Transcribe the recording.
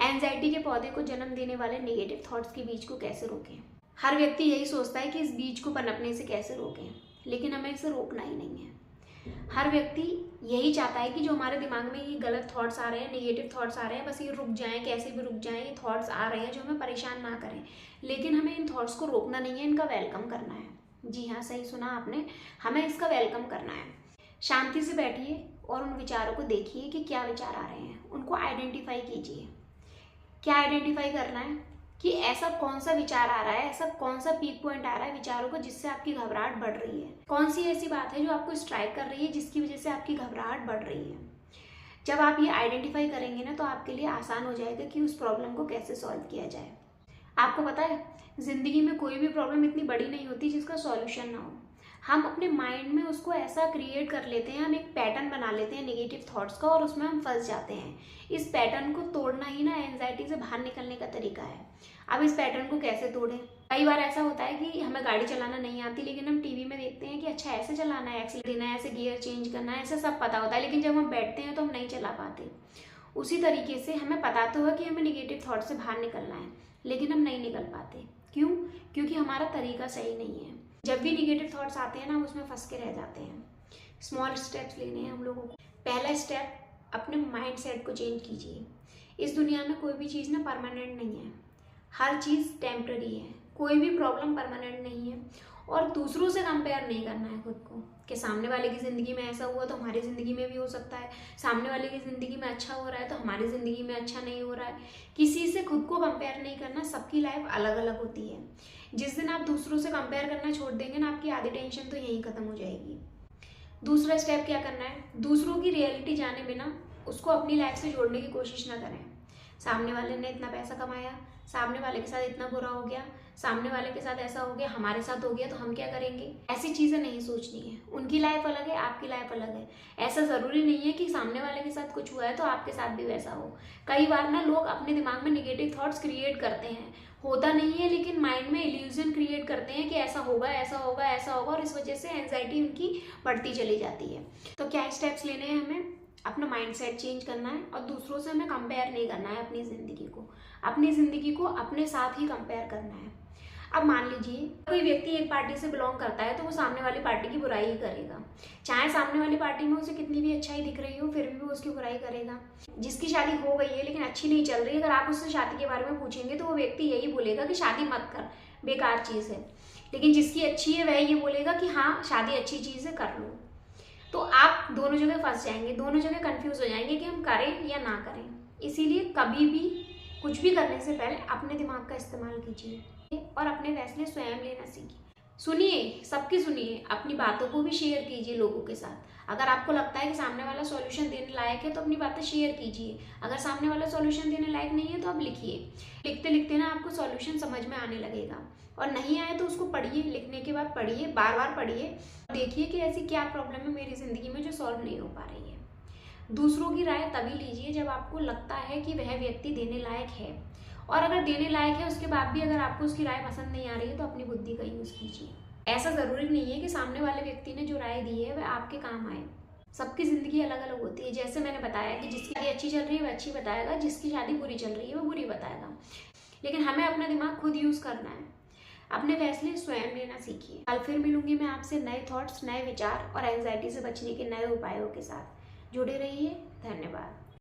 Anxiety के पौधे को जन्म देने वाले नेगेटिव थॉट्स के बीज को कैसे रोकें। हर व्यक्ति यही सोचता है कि इस बीज को पनपने से कैसे रोकें, लेकिन हमें इसे रोकना ही नहीं है। हर व्यक्ति यही चाहता है कि जो हमारे दिमाग में ये गलत थॉट्स आ रहे हैं, नेगेटिव थॉट्स आ रहे हैं, बस ये रुक जाएं, कैसे भी रुक जाएं। ये थॉट्स आ रहे हैं जो हमें परेशान ना करें, लेकिन हमें इन थॉट्स को रोकना नहीं है, इनका वेलकम करना है। जी हाँ, सही सुना आपने, हमें इसका वेलकम करना है। शांति से बैठिए और उन विचारों को देखिए कि क्या विचार आ रहे हैं, उनको आइडेंटिफाई कीजिए। क्या आइडेंटिफाई करना है कि ऐसा कौन सा विचार आ रहा है, ऐसा कौन सा पीक पॉइंट आ रहा है विचारों को जिससे आपकी घबराहट बढ़ रही है। कौन सी ऐसी बात है जो आपको स्ट्राइक कर रही है जिसकी वजह से आपकी घबराहट बढ़ रही है। जब आप ये आइडेंटिफाई करेंगे ना, तो आपके लिए आसान हो जाएगा कि उस प्रॉब्लम को कैसे सॉल्व किया जाए। आपको पता है, जिंदगी में कोई भी प्रॉब्लम इतनी बड़ी नहीं होती जिसका सॉल्यूशन ना हो। हम अपने माइंड में उसको ऐसा क्रिएट कर लेते हैं, हम एक पैटर्न बना लेते हैं नेगेटिव थॉट्स का, और उसमें हम फंस जाते हैं। इस पैटर्न को तोड़ना ही ना एंजाइटी से बाहर निकलने का तरीका है। अब इस पैटर्न को कैसे तोड़ें? कई बार ऐसा होता है कि हमें गाड़ी चलाना नहीं आती, लेकिन हम टीवी में देखते हैं कि अच्छा ऐसे चलाना है, एक्सीलेटर देना है, ऐसे गियर चेंज करना है, ऐसा सब पता होता है, लेकिन जब हम बैठते हैं तो हम नहीं चला पाते। उसी तरीके से हमें पता तो है कि हमें नेगेटिव थॉट से बाहर निकलना है, लेकिन हम नहीं निकल पाते। क्यों? क्योंकि हमारा तरीका सही नहीं है। जब भी नेगेटिव थॉट्स आते हैं ना, हम उसमें फंस के रह जाते हैं। स्मॉल स्टेप्स लेने हैं हम लोगों को। पहला स्टेप, अपने माइंड सेट को चेंज कीजिए। इस दुनिया में कोई भी चीज़ ना परमानेंट नहीं है, हर चीज़ टेम्पररी है। कोई भी प्रॉब्लम परमानेंट नहीं है। और दूसरों से कंपेयर नहीं करना है खुद को कि सामने वाले की ज़िंदगी में ऐसा हुआ तो हमारी ज़िंदगी में भी हो सकता है, सामने वाले की ज़िंदगी में अच्छा हो रहा है तो हमारी ज़िंदगी में अच्छा नहीं हो रहा है। किसी से खुद को कंपेयर नहीं करना। सबकी लाइफ अलग अलग होती है। जिस दिन आप दूसरों से कंपेयर करना छोड़ देंगे ना, आपकी आधी टेंशन तो यहीं ख़त्म हो जाएगी। दूसरा स्टेप क्या करना है, दूसरों की रियलिटी जाने बिना उसको अपनी लाइफ से जोड़ने की कोशिश ना करें। सामने वाले ने इतना पैसा कमाया, सामने वाले के साथ इतना बुरा हो गया, सामने वाले के साथ ऐसा हो गया, हमारे साथ हो गया तो हम क्या करेंगे, ऐसी चीज़ें नहीं सोचनी है। उनकी लाइफ अलग है, आपकी लाइफ अलग है। ऐसा ज़रूरी नहीं है कि सामने वाले के साथ कुछ हुआ है तो आपके साथ भी वैसा हो। कई बार ना लोग अपने दिमाग में नेगेटिव थॉट्स क्रिएट करते हैं, होता नहीं है, लेकिन माइंड में इल्यूजन क्रिएट करते हैं कि ऐसा होगा, ऐसा होगा, ऐसा होगा, और इस वजह से एंजाइटी उनकी बढ़ती चली जाती है। तो क्या स्टेप्स लेने हैं हमें? अपना माइंडसेट चेंज करना है और दूसरों से हमें कंपेयर नहीं करना है। अपनी ज़िंदगी को अपने साथ ही कंपेयर करना है। अब मान लीजिए कोई व्यक्ति एक पार्टी से बिलोंग करता है तो वो सामने वाली पार्टी की बुराई ही करेगा। चाहे सामने वाली पार्टी में उसे कितनी भी अच्छाई दिख रही हो, फिर भी वो उसकी बुराई करेगा। जिसकी शादी हो गई है लेकिन अच्छी नहीं चल रही, अगर आप उससे शादी के बारे में पूछेंगे तो वो व्यक्ति यही बोलेगा कि शादी मत कर, बेकार चीज़ है। लेकिन जिसकी अच्छी है वह ये बोलेगा कि हाँ शादी अच्छी चीज़ है, कर लो। तो आप दोनों जगह फंस जाएंगे, दोनों जगह कंफ्यूज हो जाएंगे कि हम करें या ना करें। इसीलिए कभी भी कुछ भी करने से पहले अपने दिमाग का इस्तेमाल कीजिए और अपने फैसले स्वयं लेना सीखिए। सुनिए, सबकी सुनिए, अपनी बातों को भी शेयर कीजिए लोगों के साथ। अगर आपको लगता है कि सामने वाला सॉल्यूशन देने लायक है तो अपनी बातें शेयर कीजिए। अगर सामने वाला सॉल्यूशन देने लायक नहीं है तो आप लिखिए। लिखते लिखते ना आपको सॉल्यूशन समझ में आने लगेगा, और नहीं आए तो उसको पढ़िए। लिखने के बाद पढ़िए, बार बार पढ़िए, देखिए कि ऐसी क्या प्रॉब्लम है मेरी ज़िंदगी में जो सॉल्व नहीं हो पा रही है। दूसरों की राय तभी लीजिए जब आपको लगता है कि वह व्यक्ति देने लायक है, और अगर देने लायक है उसके बाद भी अगर आपको उसकी राय पसंद नहीं आ रही है तो अपनी बुद्धि का यूज़ कीजिए। ऐसा ज़रूरी नहीं है कि सामने वाले व्यक्ति ने जो राय दी है वह आपके काम आए। सबकी ज़िंदगी अलग अलग होती है। जैसे मैंने बताया कि जिसकी शादी अच्छी चल रही है वह अच्छी बताएगा, जिसकी शादी बुरी चल रही है वह बुरी बताएगा। लेकिन हमें अपना दिमाग खुद यूज़ करना है। अपने फैसले स्वयं लेना सीखिए। कल फिर मिलूंगी मैं आपसे नए थॉट्स, नए विचार और एंजाइटी से बचने के नए उपायों के साथ। जुड़े रहिए। धन्यवाद।